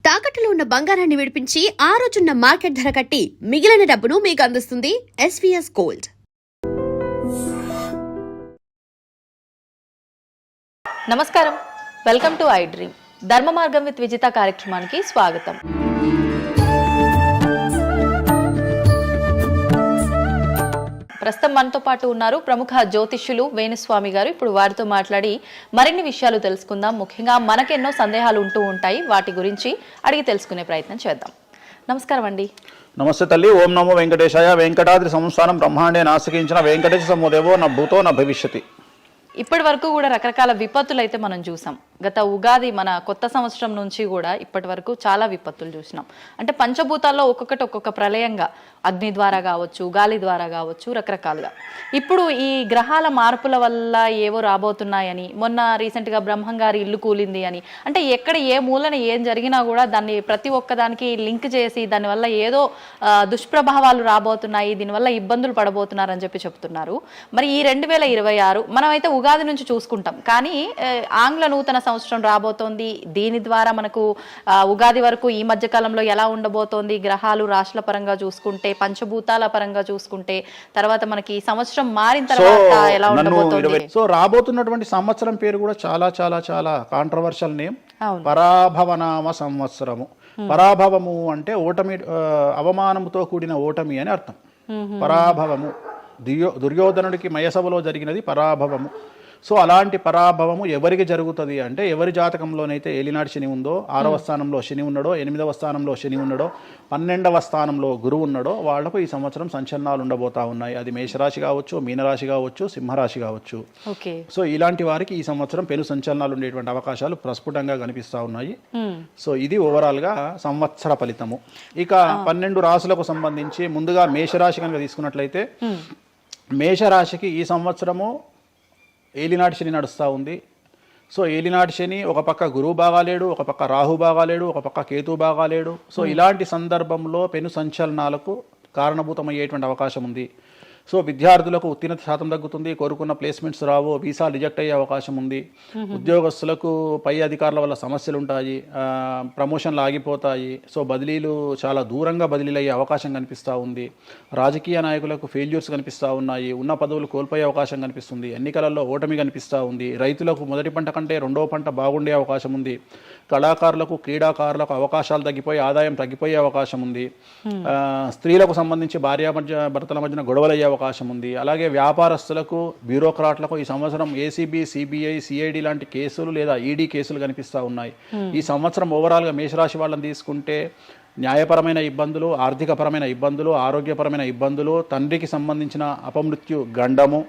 తాకట్టులో ఉన్న బంగారాన్ని విడిపించి ఆ రోజున్న మార్కెట్ ధర కట్టి మిగిలిన డబ్బును మీకు అందిస్తుంది ఎస్వీఎస్ గోల్డ్. నమస్కారం, వెల్కమ్ టు ఐ డ్రీమ్. ధర్మ మార్గం విత్ విజిత కార్యక్రమానికి స్వాగతం. ప్రస్తుతం మనతో పాటు ఉన్నారు ప్రముఖ జ్యోతిష్యులు వేణుస్వామి గారు. ఇప్పుడు వారితో మాట్లాడి మరిన్ని విషయాలు తెలుసుకుందాం. ముఖ్యంగా మనకెన్నో సందేహాలు ఉంటూ ఉంటాయి, వాటి గురించి అడిగి తెలుసుకునే ప్రయత్నం చేద్దాం. నమస్కారం అండి. నమస్తే తల్లి. ఓం నమో వెంకటేశాయ. వెంకటాద్రి సంస్థానం బ్రహ్మాండే నాసికించిన వెంకటేశ సమోదేవో నా భూతో నా భవిష్యతి. ఇప్పటి వరకు కూడా రకరకాల విపత్తులు అయితే మనం చూసాం. గత ఉగాది మన కొత్త సంవత్సరం నుంచి కూడా ఇప్పటి వరకు చాలా విపత్తులు చూసినాం. అంటే పంచభూతాల్లో ఒక్కొక్కటి ఒక్కొక్క ప్రళయంగా, అగ్ని ద్వారా కావచ్చు, గాలి ద్వారా కావచ్చు, రకరకాలుగా. ఇప్పుడు ఈ గ్రహాల మార్పుల వల్ల ఏవో రాబోతున్నాయని, మొన్న రీసెంట్గా బ్రహ్మంగారి ఇల్లు కూలింది అని, అంటే ఎక్కడ ఏ మూలన ఏం జరిగినా కూడా దాన్ని ప్రతి ఒక్కదానికి లింక్ చేసి దానివల్ల ఏదో దుష్ప్రభావాలు రాబోతున్నాయి, దీనివల్ల ఇబ్బందులు పడబోతున్నారని చెప్పి చెప్తున్నారు. మరి ఈ 2026 మనమైతే ఉగాది నుంచి చూసుకుంటాం, కానీ ఆంగ్ల నూతన సంవత్సరం రాబోతోంది. దీని ద్వారా మనకు ఉగాది వరకు ఈ మధ్య కాలంలో ఎలా ఉండబోతోంది, గ్రహాలు రాశుల పరంగా చూసుకుంటే, పంచభూతాల పరంగా చూసుకుంటే, తర్వాత మనకి సంవత్సరం మారిన తర్వాత ఎలా ఉండబోతోంది. సో రాబోతున్నటువంటి సంవత్సరం పేరు కూడా చాలా చాలా చాలా కాంట్రవర్షియల్ నేమ్, పరాభవనామ సంవత్సరము. పరాభవము అంటే ఓటమి, అవమానముతో కూడిన ఓటమి అని అర్థం. పరాభవము దుర్యోధనుడికి మయసభలో జరిగినది పరాభవము. సో అలాంటి పరాభవము ఎవరికి జరుగుతుంది అంటే, ఎవరి జాతకంలోనైతే ఏలినాటి శని ఉందో, 6వ స్థానంలో శని ఉన్నాడో, 8వ స్థానంలో శని ఉన్నాడో, 12వ స్థానంలో గురువు ఉన్నాడో, వాళ్లకు ఈ సంవత్సరం సంచలనాలు ఉండబోతా ఉన్నాయి. అది మేషరాశి కావచ్చు, మీనరాశి కావచ్చు, సింహరాశి కావచ్చు. సో ఇలాంటి వారికి ఈ సంవత్సరం పెను సంచలనాలు ఉండేటువంటి అవకాశాలు ప్రస్ఫుటంగా కనిపిస్తూ ఉన్నాయి. సో ఇది ఓవరాల్గా సంవత్సర ఫలితము. ఇక 12 రాశులకు సంబంధించి ముందుగా మేషరాశి కనుక తీసుకున్నట్లయితే, మేషరాశికి ఈ సంవత్సరము ఏలినాటి శని నడుస్తూ ఉంది. సో ఏలినాటి శని ఒక పక్క గురువు బాగాలేడు, ఒక పక్క రాహు బాగాలేడు, ఒక పక్క కేతు బాగాలేడు. సో ఇలాంటి సందర్భంలో పెను సంచలనాలకు కారణభూతమయ్యేటువంటి అవకాశం ఉంది. సో విద్యార్థులకు ఉత్తీర్ణత శాతం తగ్గుతుంది, కోరుకున్న ప్లేస్మెంట్స్ రావు, వీసా రిజెక్ట్ అయ్యే అవకాశం ఉంది. ఉద్యోగస్తులకు పై అధికారుల వల్ల సమస్యలు ఉంటాయి, ప్రమోషన్లు ఆగిపోతాయి. సో బదిలీలు చాలా దూరంగా బదిలీలు అయ్యే అవకాశం కనిపిస్తూ ఉంది. రాజకీయ నాయకులకు ఫెయిల్యూర్స్ కనిపిస్తూ ఉన్నాయి, ఉన్న పదవులు కోల్పోయే అవకాశం కనిపిస్తుంది, ఎన్నికలలో ఓటమి కనిపిస్తూ ఉంది. రైతులకు మొదటి పంట కంటే రెండవ పంట బాగుండే అవకాశం ఉంది. కళాకారులకు, క్రీడాకారులకు అవకాశాలు తగ్గిపోయి ఆదాయం తగ్గిపోయే అవకాశం ఉంది. స్త్రీలకు సంబంధించి భర్తల మధ్యన గొడవలు అయ్యే అవకాశం ఉంది. అలాగే వ్యాపారస్తులకు, బ్యూరోక్రాట్లకు ఈ సంవత్సరం ఏసీబీ, సిబిఐ, సిఐడి లాంటి కేసులు లేదా ఈడీ కేసులు కనిపిస్తూ ఉన్నాయి. ఈ సంవత్సరం ఓవరాల్గా మేషరాశి వాళ్ళని తీసుకుంటే న్యాయపరమైన ఇబ్బందులు, ఆర్థికపరమైన ఇబ్బందులు, ఆరోగ్యపరమైన ఇబ్బందులు, తండ్రికి సంబంధించిన అపమృత్యు గండము,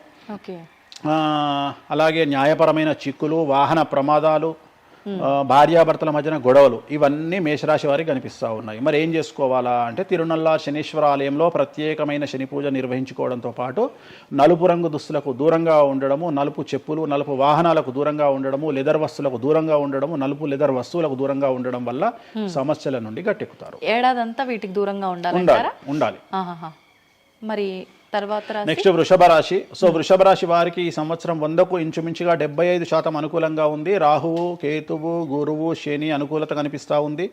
అలాగే న్యాయపరమైన చిక్కులు, వాహన ప్రమాదాలు, భార్యాభర్తల మధ్యన గొడవలు, ఇవన్నీ మేషరాశి వారికి కనిపిస్తూ ఉన్నాయి. మరి ఏం చేసుకోవాలా అంటే, తిరునల్లా శనీశ్వర ఆలయంలో ప్రత్యేకమైన శని పూజ నిర్వహించుకోవడంతో పాటు నలుపు రంగు దుస్తులకు దూరంగా ఉండడము, నలుపు చెప్పులు, నలుపు వాహనాలకు దూరంగా ఉండడము, లెదర్ వస్తువులకు దూరంగా ఉండడము, నలుపు లెదర్ వస్తువులకు దూరంగా ఉండడం వల్ల సమస్యల నుండి గట్టెక్కుతారు. ఏడాదంతా వీటికి దూరంగా ఉండాలి. మరి తర్వాత నెక్స్ట్ వృషభ రాశి. సో వృషభ రాశి వారికి ఈ సంవత్సరం 100కు ఇంచుమించుగా 75% అనుకూలంగా ఉంది. రాహువు, కేతువు, గురువు, శని అనుకూలత కనిపిస్తూ ఉంది.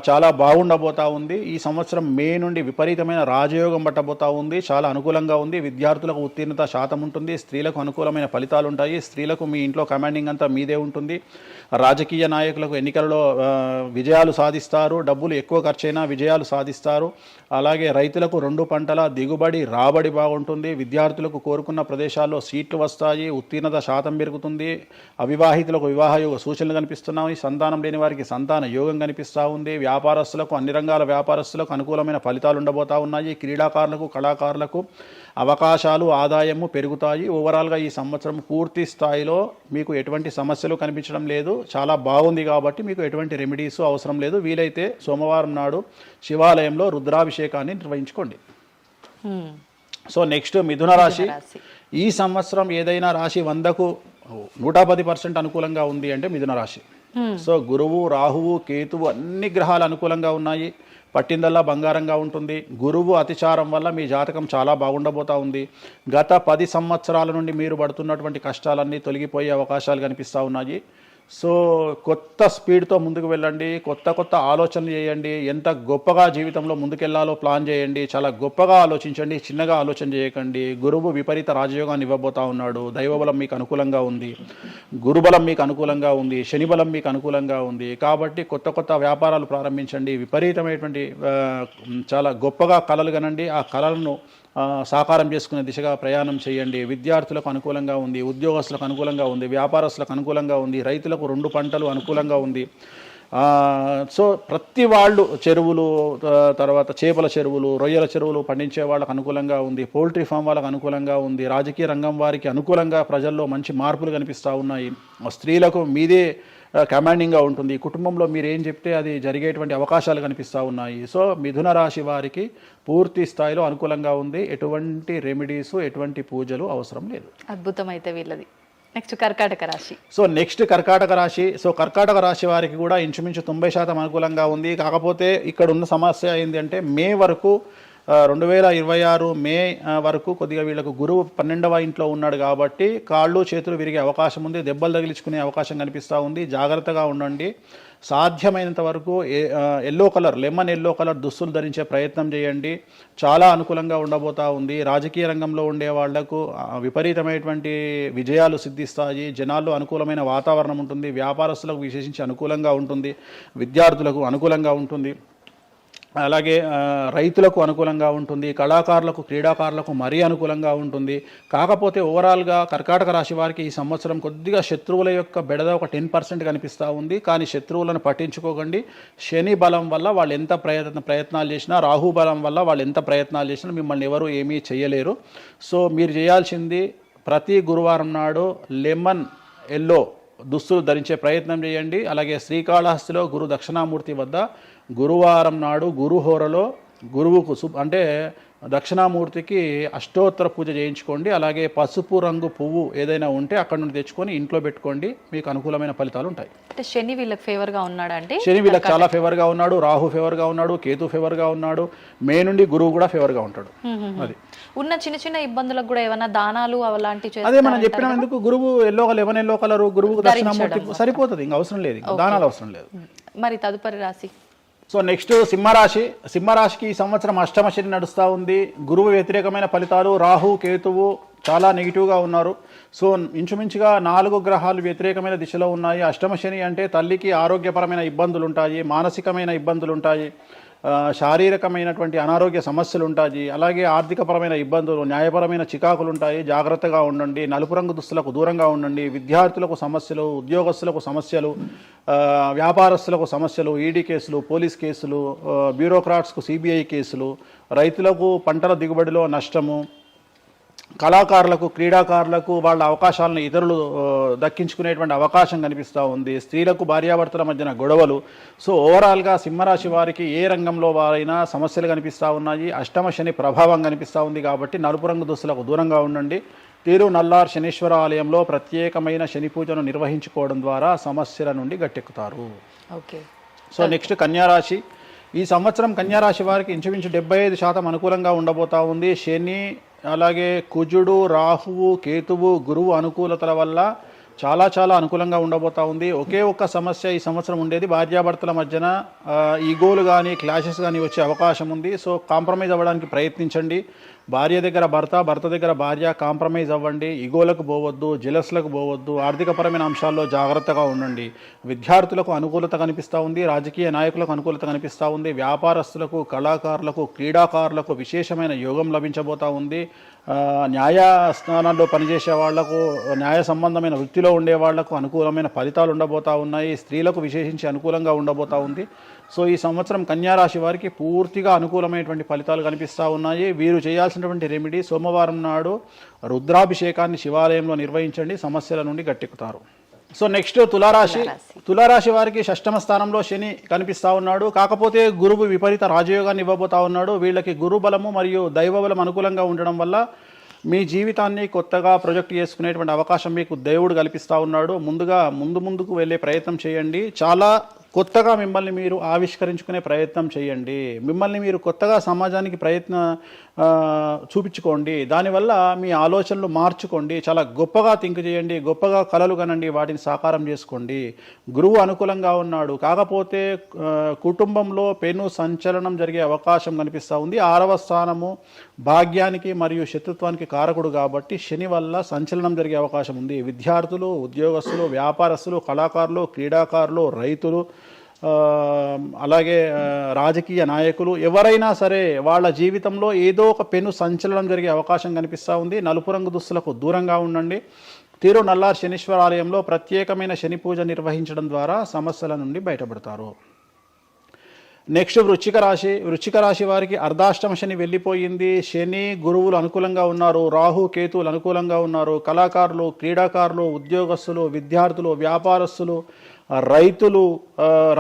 చాలా బాగుండబోతా ఉంది. ఈ సంవత్సరం మే నుండి విపరీతమైన రాజయోగం పట్టబోతా ఉంది. చాలా అనుకూలంగా ఉంది. విద్యార్థులకు ఉత్తీర్ణత శాతం ఉంటుంది. స్త్రీలకు అనుకూలమైన ఫలితాలు ఉంటాయి. స్త్రీలకు మీ ఇంట్లో కమాండింగ్ అంతా మీదే ఉంటుంది. రాజకీయ నాయకులకు ఎన్నికలలో విజయాలు సాధిస్తారు. డబ్బులు ఎక్కువ ఖర్చైనా విజయాలు సాధిస్తారు. అలాగే రైతులకు 2 పంటల దిగుబడి, రాబడి బాగుంటుంది. విద్యార్థులకు కోరుకున్న ప్రదేశాల్లో సీట్లు వస్తాయి. ఉత్తీర్ణత శాతం పెరుగుతుంది. అవివాహితులకు వివాహ యోగ సూచనలు కనిపిస్తున్నాయి. సంతానం లేని వారికి సంతాన యోగం కనిపిస్తూ ఉంది. వ్యాపారస్తులకు, అన్ని రంగాల వ్యాపారస్తులకు అనుకూలమైన ఫలితాలు ఉండబోతా ఉన్నాయి. క్రీడాకారులకు, కళాకారులకు అవకాశాలు, ఆదాయము పెరుగుతాయి. ఓవరాల్గా ఈ సంవత్సరం పూర్తి స్థాయిలో మీకు ఎటువంటి సమస్యలు కనిపించడం లేదు. చాలా బాగుంది కాబట్టి మీకు ఎటువంటి రెమెడీస్ అవసరం లేదు. వీలైతే సోమవారం నాడు శివాలయంలో రుద్రాభిషేకాన్ని నిర్వహించుకోండి. సో నెక్స్ట్ మిథున రాశి. ఈ సంవత్సరం ఏదైనా రాశి 100కు 110% అనుకూలంగా ఉంది అంటే మిథున రాశి. సో గురువు, రాహువు, కేతువు అన్ని గ్రహాలు అనుకూలంగా ఉన్నాయి. పట్టిందల్లా బంగారంగా ఉంటుంది. గురువు అతిచారం వల్ల మీ జాతకం చాలా బాగుండబోతా ఉంది. గత 10 సంవత్సరాల నుండి మీరు పడుతున్నటువంటి కష్టాలన్నీ తొలగిపోయే అవకాశాలు కనిపిస్తూ ఉన్నాయి. సో కొత్త స్పీడ్తో ముందుకు వెళ్ళండి, కొత్త కొత్త ఆలోచనలు చేయండి, ఎంత గొప్పగా జీవితంలో ముందుకెళ్లాలో ప్లాన్ చేయండి, చాలా గొప్పగా ఆలోచించండి, చిన్నగా ఆలోచన చేయకండి. గురువు విపరీత రాజయోగాన్ని ఇవ్వబోతా ఉన్నాడు. దైవబలం మీకు అనుకూలంగా ఉంది, గురుబలం మీకు అనుకూలంగా ఉంది, శని బలం మీకు అనుకూలంగా ఉంది. కాబట్టి కొత్త కొత్త వ్యాపారాలు ప్రారంభించండి, విపరీతమైనటువంటి చాలా గొప్పగా కలలు కనండి, ఆ కళలను సాకారం చేసుకునే దిశగా ప్రయాణం చేయండి. విద్యార్థులకు అనుకూలంగా ఉంది, ఉద్యోగస్తులకు అనుకూలంగా ఉంది, వ్యాపారస్తులకు అనుకూలంగా ఉంది, రైతులకు 2 పంటలు అనుకూలంగా ఉంది. సో ప్రతి వాళ్ళు చెరువులు, తర్వాత చేపల చెరువులు, రొయ్యల చెరువులు పండించే వాళ్ళకు అనుకూలంగా ఉంది, పౌల్ట్రీ ఫామ్ వాళ్ళకు అనుకూలంగా ఉంది, రాజకీయ రంగం వారికి అనుకూలంగా ప్రజల్లో మంచి మార్పులు కనిపిస్తూ ఉన్నాయి. స్త్రీలకు మీదే కమాండింగ్గా ఉంటుంది, కుటుంబంలో మీరు ఏం చెప్తే అది జరిగేటువంటి అవకాశాలు కనిపిస్తూ ఉన్నాయి. సో మిథున రాశి వారికి పూర్తి స్థాయిలో అనుకూలంగా ఉంది. ఎటువంటి రెమెడీస్, ఎటువంటి పూజలు అవసరం లేదు. అద్భుతం అయితే వీళ్ళది. నెక్స్ట్ కర్కాటక రాశి. సో నెక్స్ట్ కర్కాటక రాశి. సో కర్కాటక రాశి వారికి కూడా ఇంచుమించు 90% అనుకూలంగా ఉంది. కాకపోతే ఇక్కడ ఉన్న సమస్య ఏంటి అంటే మే వరకు 2026 మే వరకు కొద్దిగా వీళ్ళకు గురువు 12వ ఇంట్లో ఉన్నాడు కాబట్టి కాళ్ళు చేతులు విరిగే అవకాశం ఉంది, దెబ్బలు తగిలించుకునే అవకాశం కనిపిస్తూ ఉంది. జాగ్రత్తగా ఉండండి. సాధ్యమైనంత వరకు yellow colour, lemon yellow colour దుస్తులు ధరించే ప్రయత్నం చేయండి. చాలా అనుకూలంగా ఉండబోతా ఉంది. రాజకీయ రంగంలో ఉండే వాళ్లకు విపరీతమైనటువంటి విజయాలు సిద్ధిస్తాయి. జనాల్లో అనుకూలమైన వాతావరణం ఉంటుంది. వ్యాపారస్తులకు విశేషించి అనుకూలంగా ఉంటుంది. విద్యార్థులకు అనుకూలంగా ఉంటుంది. అలాగే రైతులకు అనుకూలంగా ఉంటుంది. కళాకారులకు, క్రీడాకారులకు మరీ అనుకూలంగా ఉంటుంది. కాకపోతే ఓవరాల్గా కర్కాటక రాశి వారికి ఈ సంవత్సరం కొద్దిగా శత్రువుల యొక్క బెడద ఒక 10% కనిపిస్తూ ఉంది. కానీ శత్రువులను పట్టించుకోకండి. శని బలం వల్ల వాళ్ళు ఎంత ప్రయత్నాలు చేసినా, రాహు బలం వల్ల వాళ్ళు ఎంత ప్రయత్నాలు చేసినా మిమ్మల్ని ఎవరు ఏమీ చేయలేరు. సో మీరు చేయాల్సింది ప్రతి గురువారం నాడు లెమన్ ఎల్లో దుస్తులు ధరించే ప్రయత్నం చేయండి. అలాగే శ్రీకాళహస్తిలో గురు దక్షిణామూర్తి వద్ద గురువారం నాడు గురుహోరలో గురువుకు అంటే దక్షిణామూర్తికి అష్టోత్తర పూజ చేయించుకోండి. అలాగే పసుపు రంగు పువ్వు ఏదైనా ఉంటే అక్కడ నుండి తెచ్చుకొని ఇంట్లో పెట్టుకోండి. మీకు అనుకూలమైన ఫలితాలు ఉంటాయి. అంటే శని వీళ్ళకి ఫేవర్గా ఉన్నాడు అంటే శని వీళ్ళకి చాలా ఫేవర్గా ఉన్నాడు, రాహు ఫేవర్గా ఉన్నాడు, కేతు ఫేవర్గా ఉన్నాడు, మే నుండి గురువు కూడా ఫేవర్గా ఉంటాడు. అది ఉన్న చిన్న చిన్న ఇబ్బందులకు కూడా ఏమైనా దానాలు అలాంటివి అదే మనం చెప్పిన ఎందుకు గురువు లెమన్ ఎల్లో కలర్ గురువుకు దక్షిణామూర్తి సరిపోతుంది, ఇంకా అవసరం లేదు, దానాలు అవసరం లేదు. మరి తదుపరి రాశి. సో నెక్స్ట్ సింహరాశి. సింహరాశికి ఈ సంవత్సరం అష్టమ శని నడుస్తూ ఉంది. గురువు వ్యతిరేకమైన ఫలితాలు, రాహు కేతువు చాలా నెగిటివ్గా ఉన్నారు. సో ఇంచుమించుగా 4 గ్రహాలు వ్యతిరేకమైన దిశలో ఉన్నాయి. అష్టమ శని అంటే తల్లికి ఆరోగ్యపరమైన ఇబ్బందులు ఉంటాయి, మానసికమైన ఇబ్బందులు ఉంటాయి, శారీరకమైనటువంటి అనారోగ్య సమస్యలు ఉంటాయి, అలాగే ఆర్థికపరమైన ఇబ్బందులు, న్యాయపరమైన చికాకులు ఉంటాయి. జాగ్రత్తగా ఉండండి. నలుపు రంగు దుస్తులకు దూరంగా ఉండండి. విద్యార్థులకు సమస్యలు, ఉద్యోగస్తులకు సమస్యలు, వ్యాపారస్తులకు సమస్యలు, ఈడీ కేసులు, పోలీస్ కేసులు, బ్యూరోక్రాట్స్కు సిబిఐ కేసులు, రైతులకు పంటల దిగుబడిలో నష్టము, కళాకారులకు, క్రీడాకారులకు వాళ్ళ అవకాశాలను ఇతరులు దక్కించుకునేటువంటి అవకాశం కనిపిస్తూ ఉంది. స్త్రీలకు భార్యాభర్తల మధ్యన గొడవలు. సో ఓవరాల్గా సింహరాశి వారికి ఏ రంగంలో వారైనా సమస్యలు కనిపిస్తూ ఉన్నాయి. అష్టమ శని ప్రభావం కనిపిస్తూ ఉంది కాబట్టి నలుపు రంగు దుస్తులకు దూరంగా ఉండండి. తీరు నల్లార్ శనీశ్వర ఆలయంలో ప్రత్యేకమైన శని పూజను నిర్వహించుకోవడం ద్వారా సమస్యల నుండి గట్టెక్కుతారు. ఓకే. సో నెక్స్ట్ కన్యారాశి. ఈ సంవత్సరం కన్యారాశి వారికి ఇంచుమించు 75% అనుకూలంగా ఉండబోతా ఉంది. శని, అలాగే కుజుడు, రాహువు, కేతువు, గురువు అనుకూలతల వల్ల చాలా చాలా అనుకూలంగా ఉండబోతా ఉంది. ఒకే ఒక్క సమస్య ఈ సంవత్సరం ఉండేది, భార్యాభర్తల మధ్యన ఈగోలు కానీ క్లాషెస్ కానీ వచ్చే అవకాశం ఉంది. సో కాంప్రమైజ్ అవ్వడానికి ప్రయత్నించండి. భార్య దగ్గర భర్త, భర్త దగ్గర భార్య, కాంప్రమైజ్ అవ్వండి. ఈగోలకు పోవద్దు, జెలస్లకు పోవద్దు. ఆర్థికపరమైన అంశాల్లో జాగ్రత్తగా ఉండండి. విద్యార్థులకు అనుకూలత కనిపిస్తూ ఉంది. రాజకీయ నాయకులకు అనుకూలత కనిపిస్తూ ఉంది. వ్యాపారస్తులకు, కళాకారులకు, క్రీడాకారులకు విశేషమైన యోగం లభించబోతూ ఉంది. న్యాయస్థానాల్లో పనిచేసే వాళ్లకు, న్యాయ సంబంధమైన వృత్తిలో ఉండే వాళ్లకు అనుకూలమైన ఫలితాలు ఉండబోతూ ఉన్నాయి. స్త్రీలకు విశేషించి అనుకూలంగా ఉండబోతూ ఉంది. సో ఈ సంవత్సరం కన్యారాశి వారికి పూర్తిగా అనుకూలమైనటువంటి ఫలితాలు కనిపిస్తూ ఉన్నాయి. వీరు చేయాల్సినటువంటి రెమెడీ, సోమవారం నాడు రుద్రాభిషేకాన్ని శివాలయంలో నిర్వహించండి. సమస్యల నుండి గట్టెక్కుతారు. సో నెక్స్ట్ తులారాశి. తులారాశి వారికి షష్టమ స్థానంలో శని కనిపిస్తూ ఉన్నాడు. కాకపోతే గురువు విపరీత రాజయోగాన్ని ఇవ్వబోతా ఉన్నాడు. వీళ్ళకి గురు బలము మరియు దైవ బలం అనుకూలంగా ఉండడం వల్ల మీ జీవితాన్ని కొత్తగా ప్రొజెక్ట్ చేసుకునేటువంటి అవకాశం మీకు దేవుడు కల్పిస్తూ ఉన్నాడు. ముందుకు వెళ్ళే ప్రయత్నం చేయండి. చాలా కొత్తగా మిమ్మల్ని మీరు ఆవిష్కరించుకునే ప్రయత్నం చేయండి. మిమ్మల్ని మీరు కొత్తగా సమాజానికి చూపించుకోండి. దానివల్ల మీ ఆలోచనలు మార్చుకోండి. చాలా గొప్పగా థింక్ చేయండి, గొప్పగా కలలు కనండి, వాటిని సాకారం చేసుకోండి. గురువు అనుకూలంగా ఉన్నాడు, కాకపోతే కుటుంబంలో పెను సంచలనం జరిగే అవకాశం కనిపిస్తూ ఉంది. 6వ స్థానము భాగ్యానికి మరియు శత్రుత్వానికి కారకుడు కాబట్టి శని వల్ల సంచలనం జరిగే అవకాశం ఉంది. విద్యార్థులు, ఉద్యోగస్తులు, వ్యాపారస్తులు, కళాకారులు, క్రీడాకారులు, రైతులు, అలాగే రాజకీయ నాయకులు ఎవరైనా సరే వాళ్ళ జీవితంలో ఏదో ఒక పెను సంచలనం జరిగే అవకాశం కనిపిస్తూ ఉంది. నలుపు రంగు దుస్తులకు దూరంగా ఉండండి. తిరునల్లార్ శనీశ్వర ఆలయంలో ప్రత్యేకమైన శని పూజ నిర్వహించడం ద్వారా సమస్యల నుండి బయటపడతారు. నెక్స్ట్ వృశ్చిక రాశి వారికి అర్ధాష్టమ శని వెళ్ళిపోయింది. శని గురువులు అనుకూలంగా ఉన్నారు, రాహు కేతువులు అనుకూలంగా ఉన్నారు. కళాకారులు, క్రీడాకారులు, ఉద్యోగస్తులు, విద్యార్థులు, వ్యాపారస్తులు, రైతులు,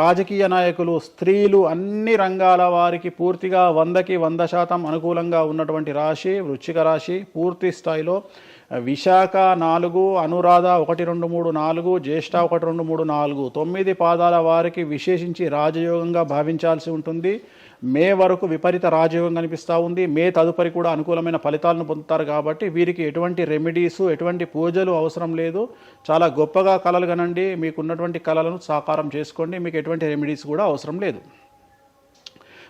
రాజకీయ నాయకులు, స్త్రీలు, అన్ని రంగాల వారికి పూర్తిగా 100కి 100% అనుకూలంగా ఉన్నటువంటి రాశి వృశ్చిక రాశి. పూర్తి స్థాయిలో విశాఖ 4, అనురాధ 1, 2, 3, 4, జ్యేష్ఠ 1, 2, 3, 4, 9 పాదాల వారికి విశేషించి రాజయోగంగా భావించాల్సి ఉంటుంది. మే వరకు విపరీత రాజయోగం కనిపిస్తూ ఉంది. మే తదుపరి కూడా అనుకూలమైన ఫలితాలను పొందుతారు కాబట్టి వీరికి ఎటువంటి రెమెడీస్, ఎటువంటి పూజలు అవసరం లేదు. చాలా గొప్పగా కలలు కనండి, మీకున్నటువంటి కళలను సాకారం చేసుకోండి. మీకు ఎటువంటి రెమెడీస్ కూడా అవసరం లేదు.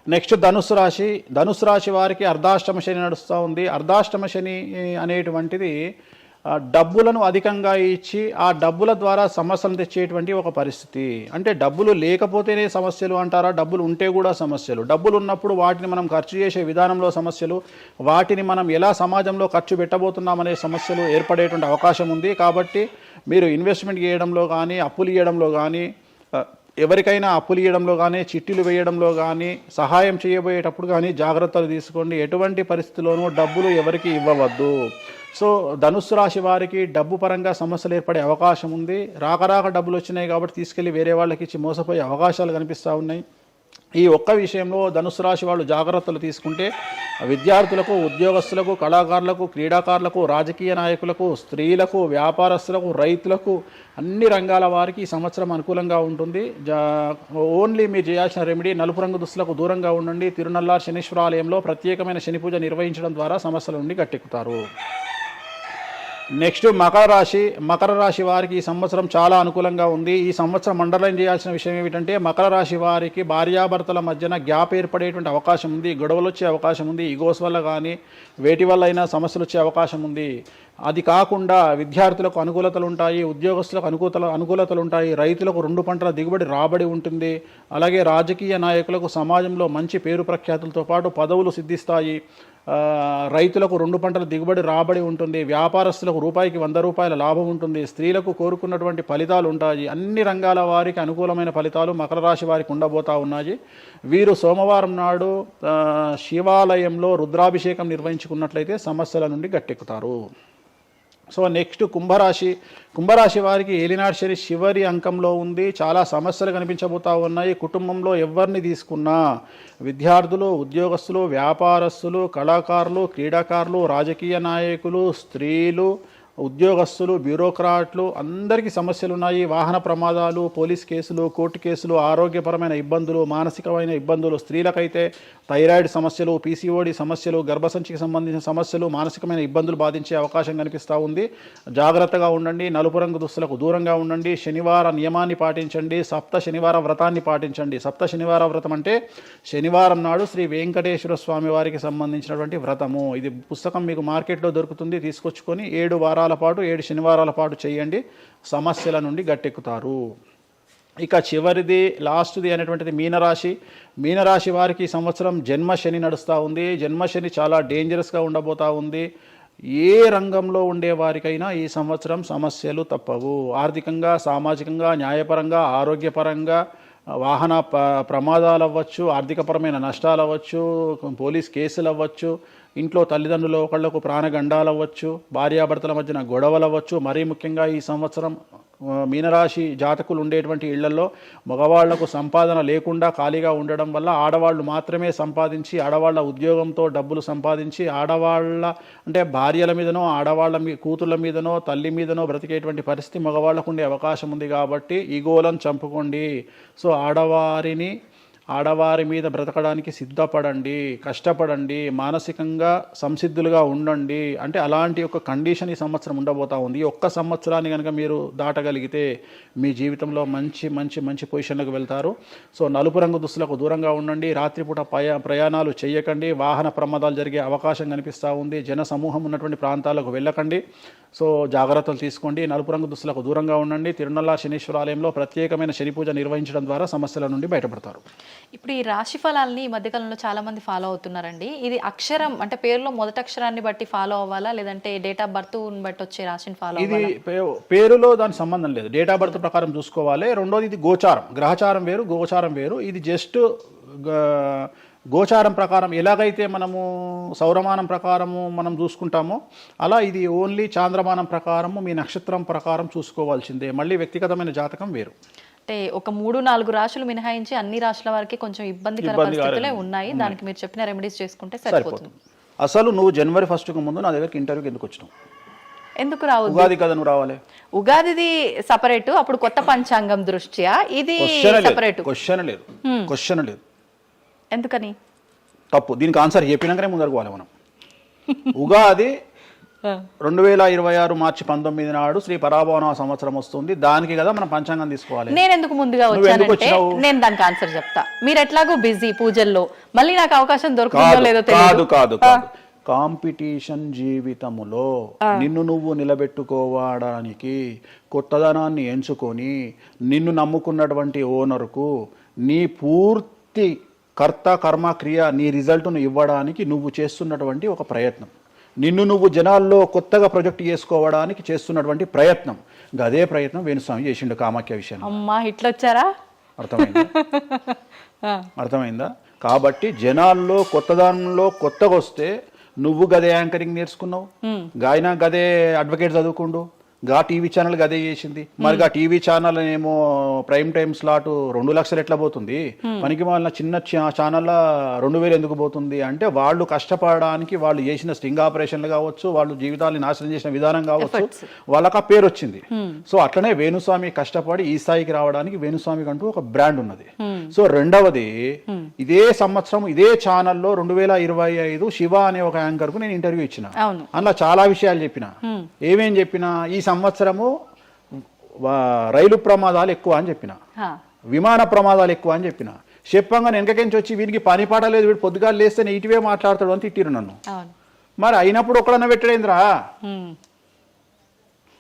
నెక్స్ట్ ధనుసు రాశి వారికి అర్ధాష్టమ శని నడుస్తూ ఉంది. అర్ధాష్టమ శని అనేటువంటిది డబ్బులను అధికంగా ఇచ్చి ఆ డబ్బుల ద్వారా సమస్యలు తెచ్చేటువంటి ఒక పరిస్థితి. అంటే డబ్బులు లేకపోతేనే సమస్యలు అంటారా? డబ్బులు ఉంటే కూడా సమస్యలు. డబ్బులు ఉన్నప్పుడు వాటిని మనం ఖర్చు చేసే విధానంలో సమస్యలు, వాటిని మనం ఎలా సమాజంలో ఖర్చు పెట్టబోతున్నామనే సమస్యలు ఏర్పడేటువంటి అవకాశం ఉంది. కాబట్టి మీరు ఇన్వెస్ట్మెంట్ చేయడంలో కానీ, అప్పులు ఇవ్వడంలో కానీ, ఎవరికైనా అప్పులు ఇవ్వడంలో కానీ, చిట్టీలు వేయడంలో కానీ, సహాయం చేయబోయేటప్పుడు కానీ జాగ్రత్తలు తీసుకోండి. ఎటువంటి పరిస్థితుల్లోనూ డబ్బులు ఎవరికి ఇవ్వవద్దు. సో ధనుస్సు రాశి వారికి డబ్బు పరంగా సమస్యలు ఏర్పడే అవకాశం ఉంది. రాక డబ్బులు వచ్చినాయి కాబట్టి తీసుకెళ్ళి వేరే వాళ్ళకి ఇచ్చి మోసపోయే అవకాశాలు కనిపిస్తూ ఉన్నాయి. ఈ ఒక్క విషయంలో ధనుస్సు రాశి వాళ్ళు జాగ్రత్తలు తీసుకుంటే విద్యార్థులకు, ఉద్యోగస్తులకు, కళాకారులకు, క్రీడాకారులకు, రాజకీయ నాయకులకు, స్త్రీలకు, వ్యాపారస్తులకు, రైతులకు, అన్ని రంగాల వారికి ఈ సంవత్సరం అనుకూలంగా ఉంటుంది. ఓన్లీ మీరు చేయాల్సిన రెమెడీ నలుపు రంగు దుస్తులకు దూరంగా ఉండండి. తిరునల్లార్ శనీశ్వర ఆలయంలో ప్రత్యేకమైన శని పూజ నిర్వహించడం ద్వారా సమస్యల నుండి గట్టెక్కుతారు. నెక్స్ట్ మకర రాశి వారికి ఈ సంవత్సరం చాలా అనుకూలంగా ఉంది. ఈ సంవత్సరం అండర్లైన్ చేయాల్సిన విషయం ఏమిటంటే మకర రాశి వారికి భార్యాభర్తల మధ్యన గ్యాప్ ఏర్పడేటువంటి అవకాశం ఉంది. గొడవలు వచ్చే అవకాశం ఉంది. ఈగోస్ వల్ల కానీ వేటి వల్ల అయినా సమస్యలు వచ్చే అవకాశం ఉంది. అది కాకుండా విద్యార్థులకు అనుకూలతలు ఉంటాయి, ఉద్యోగస్తులకు అనుకూలతలు ఉంటాయి, రైతులకు 2 పంటల దిగుబడి రాబడి ఉంటుంది. అలాగే రాజకీయ నాయకులకు సమాజంలో మంచి పేరు ప్రఖ్యాతులతో పాటు పదవులు సిద్ధిస్తాయి. రైతులకు 2 పంటల దిగుబడి రాబడి ఉంటుంది. వ్యాపారస్తులకు రూపాయికి 100 రూపాయల లాభం ఉంటుంది. స్త్రీలకు కోరుకున్నటువంటి ఫలితాలు ఉంటాయి. అన్ని రంగాల వారికి అనుకూలమైన ఫలితాలు మకర రాశి వారికి ఉండబోతా ఉన్నాయి. వీరు సోమవారం నాడు శివాలయంలో రుద్రాభిషేకం నిర్వహించుకున్నట్లయితే సమస్యల నుండి గట్టెక్కుతారు. సో నెక్స్ట్ కుంభరాశి వారికి ఏలినాటి శని చివరి అంకంలో ఉంది. చాలా సమస్యలు కనిపించబోతా ఉన్నాయి. కుటుంబంలో ఎవరిని తీసుకున్నా విద్యార్థులు, ఉద్యోగస్తులు, వ్యాపారస్తులు, కళాకారులు, క్రీడాకారులు, రాజకీయ నాయకులు, స్త్రీలు, ఉద్యోగస్తులు, బ్యూరోక్రాట్లు అందరికీ సమస్యలు ఉన్నాయి. వాహన ప్రమాదాలు, పోలీస్ కేసులు, కోర్టు కేసులు, ఆరోగ్యపరమైన ఇబ్బందులు, మానసికమైన ఇబ్బందులు, స్త్రీలకైతే థైరాయిడ్ సమస్యలు, పీసీఓడి సమస్యలు, గర్భసంచికి సంబంధించిన సమస్యలు, మానసికమైన ఇబ్బందులు బాధించే అవకాశం కనిపిస్తూ ఉంది. జాగ్రత్తగా ఉండండి. నలుపు రంగు దుస్తులకు దూరంగా ఉండండి. శనివార నియమాన్ని పాటించండి. సప్త శనివార వ్రతాన్ని పాటించండి. సప్త శనివార వ్రతం అంటే శనివారం నాడు శ్రీ వెంకటేశ్వర స్వామి వారికి సంబంధించినటువంటి వ్రతము. ఇది పుస్తకం మీకు మార్కెట్లో దొరుకుతుంది, తీసుకొచ్చుకొని 7 వారాల పాటు 7 శనివారాల పాటు చేయండి. సమస్యల నుండి గట్టెక్కుతారు. ఇక చివరిది లాస్ట్ది అనేటువంటిది మీనరాశి వారికి ఈ సంవత్సరం జన్మశని నడుస్తూ ఉంది. జన్మశని చాలా డేంజరస్గా ఉండబోతూ ఉంది. ఏ రంగంలో ఉండే వారికైనా ఈ సంవత్సరం సమస్యలు తప్పవు. ఆర్థికంగా, సామాజికంగా, న్యాయపరంగా, ఆరోగ్యపరంగా, వాహన ప్రమాదాలు అవ్వచ్చు, ఆర్థికపరమైన నష్టాలు అవ్వచ్చు, పోలీస్ కేసులు అవ్వచ్చు, ఇంట్లో తల్లిదండ్రులు ఒకళ్లకు ప్రాణగండాలు అవ్వచ్చు, భార్యాభర్తల మధ్యన గొడవలు అవ్వచ్చు. మరీ ముఖ్యంగా ఈ సంవత్సరం మీనరాశి జాతకులు ఉండేటువంటి ఇళ్లలో మగవాళ్లకు సంపాదన లేకుండా ఖాళీగా ఉండడం వల్ల ఆడవాళ్ళు మాత్రమే సంపాదించి ఆడవాళ్ళ ఉద్యోగంతో డబ్బులు సంపాదించి ఆడవాళ్ళ అంటే భార్యల మీదనో ఆడవాళ్ళ కూతుళ్ళ మీదనో తల్లి మీదనో బ్రతికేటువంటి పరిస్థితి మగవాళ్ళకు ఉండే అవకాశం ఉంది. కాబట్టి ఈగోలను చంపుకోండి. సో ఆడవారి మీద బ్రతకడానికి సిద్ధపడండి, కష్టపడండి, మానసికంగా సంసిద్ధులుగా ఉండండి. అంటే అలాంటి ఒక కండిషన్ ఈ సంవత్సరం ఉండబోతా ఉంది. ఈ ఒక్క సంవత్సరాన్ని కనుక మీరు దాటగలిగితే మీ జీవితంలో మంచి మంచి మంచి పొజిషన్లకు వెళ్తారు. సో నలుపు రంగు దుస్తులకు దూరంగా ఉండండి. రాత్రిపూట ప్రయాణాలు చేయకండి. వాహన ప్రమాదాలు జరిగే అవకాశం కనిపిస్తూ ఉంది. జన సమూహం ఉన్నటువంటి ప్రాంతాలకు వెళ్ళకండి. సో జాగ్రత్తలు తీసుకోండి. నలుపు రంగు దుస్తులకు దూరంగా ఉండండి. తిరునల్ల శనీశ్వర ఆలయంలో ప్రత్యేకమైన శని పూజ నిర్వహించడం ద్వారా సమస్యల నుండి బయటపడతారు. ఇప్పుడు ఈ రాశి ఫలాల్ని ఈ మధ్యకాలంలో చాలా మంది ఫాలో అవుతున్నారండి. ఇది అక్షరం అంటే పేరులో మొదటి అక్షరాన్ని బట్టి ఫాలో అవ్వాలా, లేదంటే డేట్ ఆఫ్ బర్త్ బట్టి వచ్చే రాశిని ఫాలో ఇది అవ్వాలా? పేరులో దాని సంబంధం లేదు. డేట్ ఆఫ్ బర్త్ ప్రకారం చూసుకోవాలి. రెండోది ఇది గోచారం, గ్రహచారం వేరు, గోచారం వేరు. ఇది జస్ట్ గోచారం ప్రకారం ఎలాగైతే మనము సౌరమానం ప్రకారము మనం చూసుకుంటామో అలా ఇది ఓన్లీ చాంద్రమానం ప్రకారము మీ నక్షత్రం ప్రకారం చూసుకోవాల్సిందే. మళ్ళీ వ్యక్తిగతమైన జాతకం వేరు. అంటే ఒక 3-4 రాశులు మినహాయించి అన్ని రాశుల వారికి కొంచెం ఇబ్బందికర పరిస్థితులే ఉన్నాయి. దానికి మీరు చెప్పిన రెమెడీస్ చేసుకుంటే సరిపోతుంది. అసలు నువ్వు జనవరి 1కు ముందు నా దగ్గరికి ఇంటర్వ్యూకి ఎందుకు వచ్చినావు? ఎందుకు రావద్దు? ఉగాది కదా నువ్వు రావాలి. ఉగాదిది సపరేట్, అప్పుడు కొత్త పంచాంగం దృష్ట్యా ఇది సపరేట్. క్వశ్చన్ లేదు. ఎందుకని? తప్పు. దీనికి ఆన్సర్ చెప్పినాకనే ముందరకు పోవాలి మనం. ఉగాది 2026 మార్చి 19 నాడు శ్రీ పరాభవన సంవత్సరం వస్తుంది. దానికి కదా మనం పంచాంగం తీసుకోవాలి. నేను ఎందుకు ముందుగా వచ్చానంటే నేను దానికి ఆన్సర్ చెప్తా. మీరు ఎట్లాగో బిజీ పూజల్లో, మళ్ళీ నాకు అవకాశం దొరుకుతుందో లేదో తెలియదు. కాదు కాంపిటీషన్ జీవితములో నిన్ను నువ్వు నిలబెట్టుకోవడానికి కొత్తదనాన్ని ఎంచుకొని నిన్ను నమ్ముకున్నటువంటి ఓనర్కు నీ పూర్తి కర్త కర్మ క్రియ నీ రిజల్ట్ను ఇవ్వడానికి నువ్వు చేస్తున్నటువంటి ఒక ప్రయత్నం, నిన్ను నువ్వు జనాల్లో కొత్తగా ప్రొజెక్ట్ చేసుకోవడానికి చేస్తున్నటువంటి ప్రయత్నం. అదే ప్రయత్నం వేణుస్వామి చేసిండు కామాఖ్య విషయంలో. అమ్మా హిట్లు వచ్చారా? అర్థమైందా? కాబట్టి జనాల్లో కొత్తదానంలో కొత్తగా వస్తే నువ్వు గదే యాంకరింగ్ నేర్చుకున్నావు, గాయన గదే అడ్వకేట్ చదువుకుండు, గా టీవీ ఛానల్ గదే చేసింది. మరి గా టీవీ ఛానల్ ఏమో ప్రైమ్ టైమ్ స్లాట్ 2 లక్షలు ఎట్లా పోతుంది? పనికి వాళ్ళ చిన్న ఛానల్ 2000 ఎందుకు పోతుంది అంటే వాళ్ళు కష్టపడడానికి వాళ్ళు చేసిన స్టింగ్ ఆపరేషన్లు కావచ్చు, వాళ్ళు జీవితాన్ని నాశనం చేసిన విధానం కావచ్చు, వాళ్ళకి ఆ పేరు వచ్చింది. సో అట్లనే వేణుస్వామి కష్టపడి ఈ స్థాయికి రావడానికి వేణుస్వామికి అంటూ ఒక బ్రాండ్ ఉన్నది. సో రెండవది, ఇదే సంవత్సరం ఇదే ఛానల్లో 2025 శివ అనే ఒక యాంకర్ కు నేను ఇంటర్వ్యూ ఇచ్చిన. అందులో చాలా విషయాలు చెప్పిన. ఏమేం చెప్పిన? ఈ సంవత్సరము రైలు ప్రమాదాలు ఎక్కువ అని చెప్పిన, విమాన ప్రమాదాలు ఎక్కువ అని చెప్పిన. చెప్పంగా వెనకకించి వచ్చి వీనికి పని పాట లేదు, వీడు పొద్దుగాలు లేస్తే ఇటువే మాట్లాడతాడు అని తిట్టిరు నన్ను. మరి అయినప్పుడు ఒకడన్నా పెట్టడేంద్రా?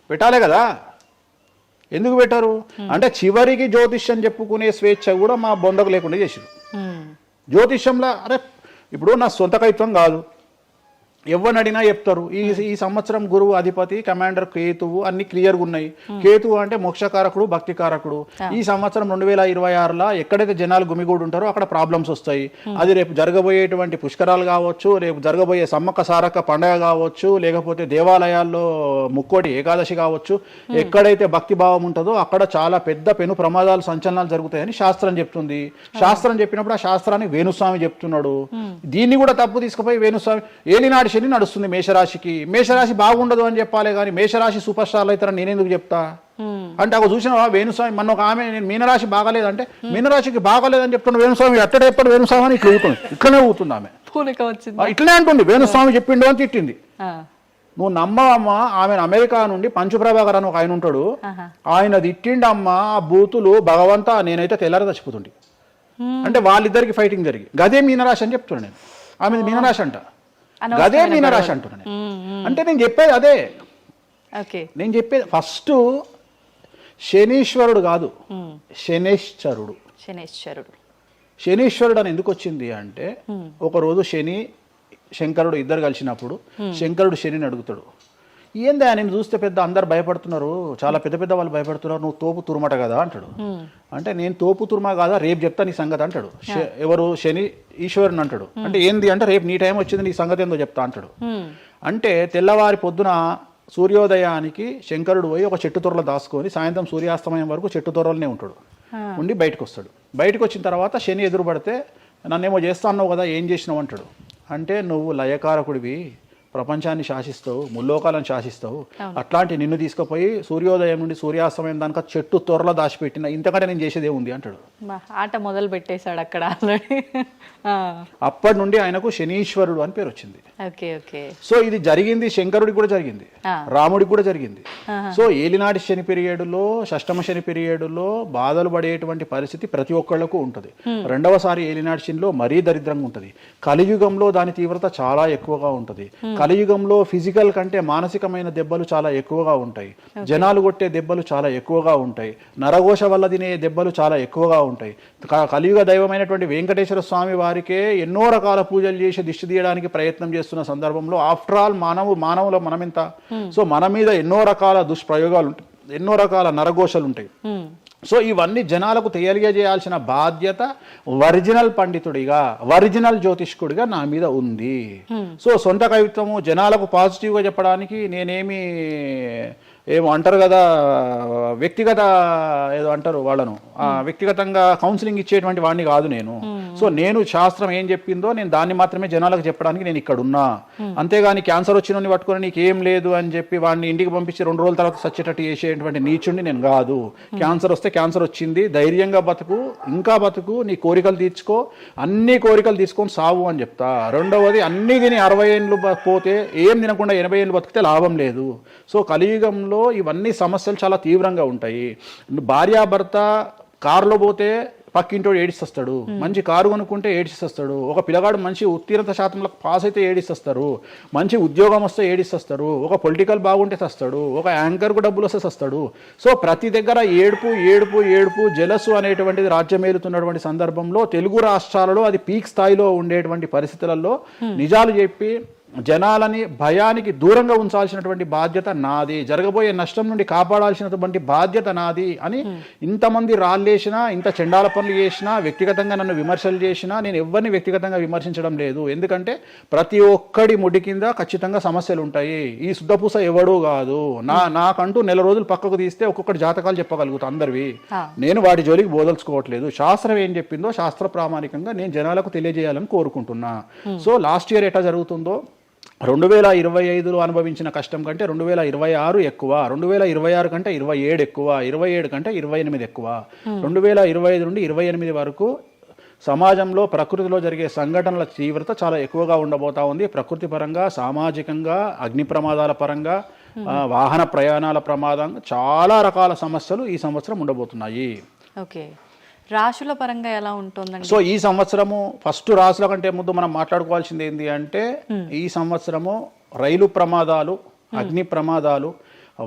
పెట్టాలే కదా. ఎందుకు పెట్టారు అంటే చివరికి జ్యోతిష్యం చెప్పుకునే స్వేచ్ఛ కూడా మా బొందకు లేకుండా చేసిరు. జ్యోతిష్యంలో అరే ఇప్పుడు నా సొంత కవిత్వం కాదు, ఎవరిని అడిగినా చెప్తారు. ఈ సంవత్సరం గురువు అధిపతి కమాండర్ కేతువు అన్ని క్లియర్గా ఉన్నాయి. కేతువు అంటే మోక్షకారకుడు, భక్తికారకుడు. ఈ సంవత్సరం 2026లో ఎక్కడైతే జనాలు గుమిగూడు ఉంటారో అక్కడ ప్రాబ్లమ్స్ వస్తాయి. అది రేపు జరగబోయేటువంటి పుష్కరాలు కావచ్చు, రేపు జరగబోయే సమ్మక్క సారక్క పండగ కావచ్చు, లేకపోతే దేవాలయాల్లో ముక్కోటి ఏకాదశి కావచ్చు. ఎక్కడైతే భక్తి భావం ఉంటుందో అక్కడ చాలా పెద్ద పెను ప్రమాదాలు సంచలనాలు జరుగుతాయని శాస్త్రం చెప్తుంది. శాస్త్రం చెప్పినప్పుడు ఆ శాస్త్రాన్ని వేణుస్వామి చెప్తున్నాడు. దీన్ని కూడా తప్పు తీసుకుపోయి వేణుస్వామి ఏలినాడు శని నడుస్తుంది మేషరాశికి, మేషరాశి బాగుండదు అని చెప్పాలి కానీ మేషరాశి సూపర్ స్టార్లు అవుతారని నేనెందుకు చెప్తా అంటే ఒక చూసిన వేణుస్వామి మన ఒక ఆమె నేను మీనరాశి బాగాలేదంటే మీనరాశికి బాగాలేదని చెప్తున్నా వేణుస్వామి ఎట్టడే ఎప్పుడు వేణుస్వామి అని ఇట్లా ఊరుతుంది, ఇట్లనే ఊరుతుంది ఆమె, ఇట్లనే అంటుంది వేణుస్వామి చెప్పిండు అని తిట్టింది. నువ్వు నమ్మవమ్మా, ఆమె అమెరికా నుండి పంచుప్రభాకర్ అని ఒక ఆయన ఉంటాడు, ఆయన తిట్టిండమ్మా ఆ బూతులు భగవంతా నేనైతే తెల్లారి చచ్చిపోతుండే. అంటే వాళ్ళిద్దరికి ఫైటింగ్ జరిగి గదే మీనరాశి అని చెప్తున్నాను నేను. ఆమె మీనరాశి అంట, గదే మీనరాశి అంటున్నాను. అంటే నేను చెప్పేది అదే. నేను చెప్పేది ఫస్ట్ శనీశ్వరుడు కాదు, శనేశ్వరుడు. శనీశ్వరుడు అని ఎందుకు వచ్చింది అంటే ఒకరోజు శని శంకరుడు ఇద్దరు కలిసినప్పుడు శంకరుడు శనిని అడుగుతాడు, ఏందా నేను చూస్తే పెద్ద అందరు భయపడుతున్నారు, చాలా పెద్ద పెద్ద వాళ్ళు భయపడుతున్నారు, నువ్వు తోపు తురుమట కదా అంటాడు. అంటే నేను తోపు తురుమా కాదా రేపు చెప్తా నీ సంగతి అంటాడు. ఎవరు? శని ఈశ్వరుని అంటాడు. అంటే ఏంది అంటే రేపు నీ టైం వచ్చింది నీ సంగతి ఏందో చెప్తా అంటాడు. అంటే తెల్లవారి పొద్దున సూర్యోదయానికి శంకరుడు పోయి ఒక చెట్టు తొర్రలో దాచుకొని సాయంత్రం సూర్యాస్తమయం వరకు చెట్టు తొర్రలోనే ఉంటాడు, ఉండి బయటకు వస్తాడు. బయటకు వచ్చిన తర్వాత శని ఎదురుపడితే నన్నేమో చేస్తా అన్నావు కదా, ఏం చేసినావు అంటాడు. అంటే నువ్వు లయకారకుడివి, ప్రపంచాన్ని శాసిస్తావు, ముల్లోకాలను శాసిస్తావు, అట్లాంటి నిన్ను తీసుకుపోయి సూర్యోదయం నుండి సూర్యాస్తమయం దానిక చెట్టు త్వరలో దాచిపెట్టిన, ఇంతకంటే నేను చేసేదే ఉంది అంటాడు. ఆట మొదలు పెట్టేశాడు అక్కడ ఆల్రెడీ. అప్పటి నుండి ఆయనకు శనీశ్వరుడు అని పేరు వచ్చింది. Okay okay. సో ఇది జరిగింది శంకరుడికి కూడా జరిగింది, రాముడికి కూడా జరిగింది. సో ఏలినాటి శని పీరియడ్లో, షష్టమ శని పీరియడ్లో బాధలు పడేటువంటి పరిస్థితి ప్రతి ఒక్కళ్లకు ఉంటుంది. రెండవసారి ఏలినాటి శనిలో మరీ దరిద్రంగా ఉంటుంది. కలియుగంలో దాని తీవ్రత చాలా ఎక్కువగా ఉంటుంది. కలియుగంలో ఫిజికల్ కంటే మానసికమైన దెబ్బలు చాలా ఎక్కువగా ఉంటాయి. జనాలు కొట్టే దెబ్బలు చాలా ఎక్కువగా ఉంటాయి. నరఘోష వల్ల తినే దెబ్బలు చాలా ఎక్కువగా ఉంటాయి. కలియుగ దైవమైనటువంటి వెంకటేశ్వర స్వామి వారికే ఎన్నో రకాల పూజలు చేసి దిష్టి తీయడానికి ప్రయత్నం చేస్తున్న సందర్భంలో ఆఫ్టర్ ఆల్ మానవుల మనమెంత. సో మన మీద ఎన్నో రకాల దుష్ప్రయోగాలు ఉంటాయి, ఎన్నో రకాల నరఘోషలు ఉంటాయి. సో ఇవన్నీ జనాలకు తెలియజేయాల్సిన బాధ్యత ఒరిజినల్ పండితుడిగా, ఒరిజినల్ జ్యోతిష్కుడిగా నా మీద ఉంది. సో సొంత కవిత్వము జనాలకు పాజిటివ్గా చెప్పడానికి నేనేమి ఏమో అంటారు కదా, వ్యక్తిగత ఏదో అంటారు వాళ్ళను, వ్యక్తిగతంగా కౌన్సిలింగ్ ఇచ్చేటువంటి వాడిని కాదు నేను. సో నేను శాస్త్రం ఏం చెప్పిందో నేను దాన్ని మాత్రమే జనాలకు చెప్పడానికి నేను ఇక్కడ ఉన్నా. అంతేగాని క్యాన్సర్ వచ్చిన పట్టుకొని నీకు ఏం లేదు అని చెప్పి వాడిని ఇంటికి పంపించి 2 రోజుల తర్వాత సచ్చేటట్టు చేసేటువంటి నీచుడిని నేను కాదు. క్యాన్సర్ వస్తే క్యాన్సర్ వచ్చింది, ధైర్యంగా బతుకు, ఇంకా బతుకు, నీ కోరికలు తీర్చుకో, అన్ని కోరికలు తీసుకొని సావు అని చెప్తా. రెండవది, అన్ని తిని 60 ఏళ్ళు పోతే ఏం తినకుండా 80 ఏళ్ళు బతికితే లాభం లేదు. సో కలియుగంలో ఇవన్నీ సమస్యలు చాలా తీవ్రంగా ఉంటాయి. భార్యాభర్త కారులో పోతే పక్కింటోడు ఏడిస్తొస్తాడు, మంచి కారు కొనుక్కుంటే ఏడిస్తొస్తాడు, ఒక పిల్లగాడు మంచి ఉత్తీర్ణత శాతంలో పాస్ అయితే ఏడిస్తొస్తారు, మంచి ఉద్యోగం వస్తే ఏడిస్తొస్తారు, ఒక పొలిటికల్ బాగుంటే సస్తాడు, ఒక యాంకర్కు డబ్బులు వస్తే సస్తాడు. సో ప్రతి దగ్గర ఏడుపు ఏడుపు ఏడుపు, జలసు అనేటువంటిది రాజ్యమేలుతున్నటువంటి సందర్భంలో తెలుగు రాష్ట్రాలలో అది పీక్ స్థాయిలో ఉండేటువంటి పరిస్థితులలో నిజాలు చెప్పి జనాలని భయానికి దూరంగా ఉంచాల్సినటువంటి బాధ్యత నాది, జరగబోయే నష్టం నుండి కాపాడాల్సినటువంటి బాధ్యత నాది అని ఇంతమంది రాళ్ళేసినా, ఇంత చెండాల పనులు చేసినా, వ్యక్తిగతంగా నన్ను విమర్శలు చేసినా నేను ఎవరిని వ్యక్తిగతంగా విమర్శించడం లేదు. ఎందుకంటే ప్రతి ఒక్కడి ముడి కింద ఖచ్చితంగా సమస్యలు ఉంటాయి. ఈ శుద్ధపూస ఎవడూ కాదు. నాకంటూ నెల రోజులు పక్కకు తీస్తే ఒక్కొక్కటి జాతకాలు చెప్పగలుగుతా అందరివి. నేను వాటి జోలికి బోదలుచుకోవట్లేదు. శాస్త్రం ఏం చెప్పిందో శాస్త్ర ప్రామాణికంగా నేను జనాలకు తెలియజేయాలని కోరుకుంటున్నా. సో లాస్ట్ ఇయర్ ఎట్లా జరుగుతుందో 2025లో అనుభవించిన కష్టం కంటే 2026 ఎక్కువ, 2026 కంటే 27 ఎక్కువ, 27 కంటే 28 ఎక్కువ. 2025 నుండి 28 వరకు సమాజంలో ప్రకృతిలో జరిగే సంఘటనల తీవ్రత చాలా ఎక్కువగా ఉండబోతా ఉంది. ప్రకృతి పరంగా, సామాజికంగా, అగ్ని ప్రమాదాల పరంగా, వాహన ప్రయాణాల ప్రమాదంగా చాలా రకాల సమస్యలు ఈ సంవత్సరం ఉండబోతున్నాయి. ఓకే. రాశుల పరంగా ఎలా ఉంటుందండి? సో ఈ సంవత్సరము ఫస్ట్ రాశుల కంటే ముందు మనం మాట్లాడుకోవాల్సింది ఏంటి అంటే, ఈ సంవత్సరము రైలు ప్రమాదాలు, అగ్ని ప్రమాదాలు,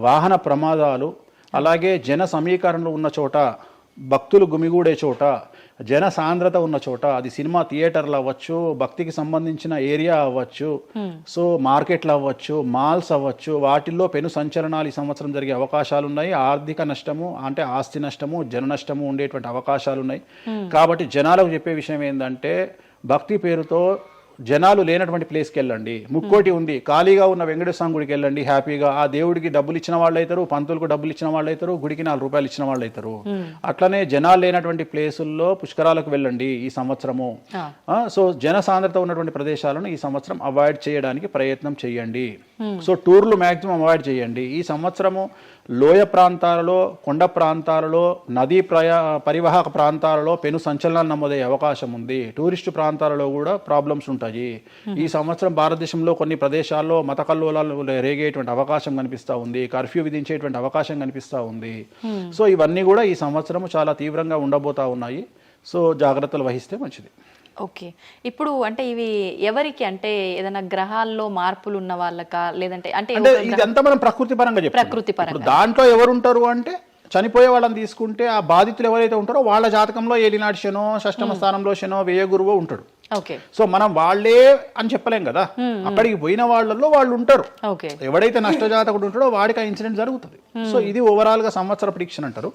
వాహన ప్రమాదాలు, అలాగే జన సమీకరణలు ఉన్న చోట, భక్తులు గుమిగూడే చోట, జన సాంద్రత ఉన్న చోట, అది సినిమా థియేటర్లు అవ్వచ్చు, భక్తికి సంబంధించిన ఏరియా అవ్వచ్చు, సో మార్కెట్లు అవ్వచ్చు, మాల్స్ అవ్వచ్చు, వాటిల్లో పెను సంచలనాలు ఈ సంవత్సరం జరిగే అవకాశాలు ఉన్నాయి. ఆర్థిక నష్టము అంటే ఆస్తి నష్టము, జన నష్టము ఉండేటువంటి అవకాశాలు ఉన్నాయి. కాబట్టి జనాలకు చెప్పే విషయం ఏంటంటే, భక్తి పేరుతో జనాలు లేనటువంటి ప్లేస్కి వెళ్ళండి. ముక్కోటి ఉంది, ఖాళీగా ఉన్న వెంకటేశ్వర స్వామి గుడికి వెళ్ళండి హ్యాపీగా. ఆ దేవుడికి డబ్బులు ఇచ్చిన వాళ్ళు అవుతారు, పంతులకు డబ్బులు ఇచ్చిన వాళ్ళు అవుతారు, గుడికి 4 రూపాయలు ఇచ్చిన వాళ్ళు అవుతారు. అట్లనే జనాలు లేనటువంటి ప్లేసుల్లో పుష్కరాలకు వెళ్ళండి ఈ సంవత్సరము. సో జన సాంద్రత ఉన్నటువంటి ప్రదేశాలను ఈ సంవత్సరం అవాయిడ్ చేయడానికి ప్రయత్నం చేయండి. సో టూర్లు మ్యాక్సిమం అవాయిడ్ చేయండి. ఈ సంవత్సరము లోయ ప్రాంతాలలో, కొండ ప్రాంతాలలో, నదీ పరివాహక ప్రాంతాలలో పెను సంచలనాలు నమోదయ్యే అవకాశం ఉంది. టూరిస్టు ప్రాంతాలలో కూడా ప్రాబ్లమ్స్ ఉంటాయి. ఈ సంవత్సరం భారతదేశంలో కొన్ని ప్రదేశాల్లో మత కల్లోలాలు రేగేటువంటి అవకాశం కనిపిస్తూ ఉంది, కర్ఫ్యూ విధించేటువంటి అవకాశం కనిపిస్తూ ఉంది. సో ఇవన్నీ కూడా ఈ సంవత్సరం చాలా తీవ్రంగా ఉండబోతా ఉన్నాయి. సో జాగ్రత్తలు వహిస్తే మంచిది. ఓకే. ఇప్పుడు అంటే ఇవి ఎవరికి, అంటే ఏదైనా గ్రహాల్లో మార్పులు ఉన్న వాళ్ళకా, లేదంటే అంటే ఇదంతా మనం ప్రకృతి పరంగా చెప్పాలి. ప్రకృతి పరంగా దాంట్లో ఎవరు ఉంటారు అంటే, చనిపోయే వాళ్ళని తీసుకుంటే ఆ బాధితులు ఎవరైతే ఉంటారో వాళ్ళ జాతకంలో ఏలినాటి శనో, షష్టమ స్థానంలో శనో, వ్యయ గురువో ఉంటాడు. ఓకే. సో మనం వాళ్ళే అని చెప్పలేం కదా, అక్కడికి పోయిన వాళ్ళల్లో వాళ్ళు ఉంటారు. ఎవడైతే నష్టజాతకుడు ఉంటాడో వాడికి ఆ ఇన్సిడెంట్ జరుగుతుంది. సో ఇది ఓవరాల్ గా సంవత్సర ప్రిడిక్షన్ అంటారు.